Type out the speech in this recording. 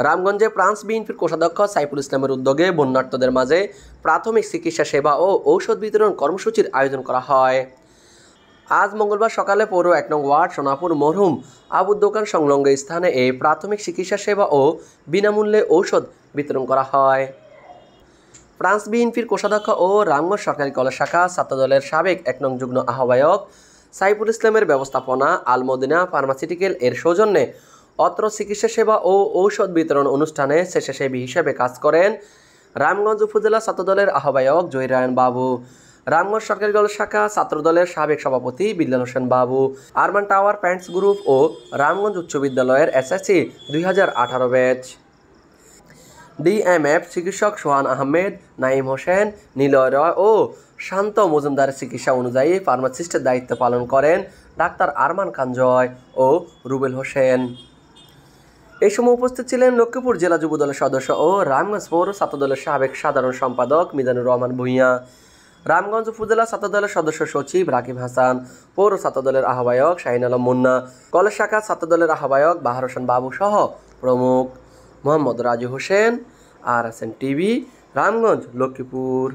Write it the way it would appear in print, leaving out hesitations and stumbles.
রামগঞ্জে France বিএনপির কোষাধ্যক্ষ সাইফুল ইসলামের উদ্যোগে বন্যার্তদের মাঝে প্রাথমিক চিকিৎসা সেবা ও ঔষধ বিতরণ কর্মসূচির আয়োজন করা হয়। আজ মঙ্গলবার সকালে পৌর ১ নং ওয়ার্ড সোনাপুর মরহুম আবুর দোকান সংলগ্ন স্থানে এই প্রাথমিক চিকিৎসা সেবা ও বিনামূল্যে ঔষধ বিতরণ করা হয়। ফ্রান্স বিএনপির কোষাধ্যক্ষ ও রামগঞ্জ সরকারি কলেজ শাখা ছাত্রদলের সাবেক ১ নং যুগ্ম আহ্বায়ক সাইফুল ইসলামের ব্যবস্থাপনা আল মদিনা ফার্মাসিউটিক্যাল এর সৌজন্যে অত্র চিকিৎসা সেবা ও ঔষধ বিতরণ অনুষ্ঠানে স্বেচ্ছাসেবী হিসেবে কাজ করেন রামগঞ্জ উপজেলা ছাত্রদলের আহ্বায়ক জহির বাবু, রামগঞ্জ সরকারি কলেজ শাখা ছাত্রদলের সাবেক সভাপতি বিল্লাল হোসেন বাবু, আরবান টাওয়ার প্যান্টস গ্রুপ ও রামগঞ্জ উচ্চ বিদ্যালয়ের এসএসসি ২০১৮ ব্যাচ। ডিএমএফ চিকিৎসক সোহান আহমেদ, নাইম হোসেন, নিলয় রয় ও শান্ত মজুমদারের চিকিৎসা অনুযায়ী ফার্মাসিস্টের দায়িত্ব পালন করেন ডাক্তার আরমান খান জয় ও রুবেল হোসেন। এই সময় উপস্থিত ছিলেন লক্ষ্মীপুর জেলা যুবদলের সদস্য ও রামগঞ্জ পৌর ছাত্রদলের সাবেক সাধারণ সম্পাদক মিজানুর রহমান ভূঁইয়া, রামগঞ্জ উপজেলা ছাত্রদলের সদস্য সচিব রাকিব হাসান, পৌর ছাত্রদলের আহ্বায়ক শাহিন আলম মুন্না, কলেজ শাখা ছাত্রদলের আহ্বায়ক বাহার হোসেন বাবু সহ প্রমুখ। Mohammad Raju Hossain, RSN TV, Ramganj, Lakshmipur.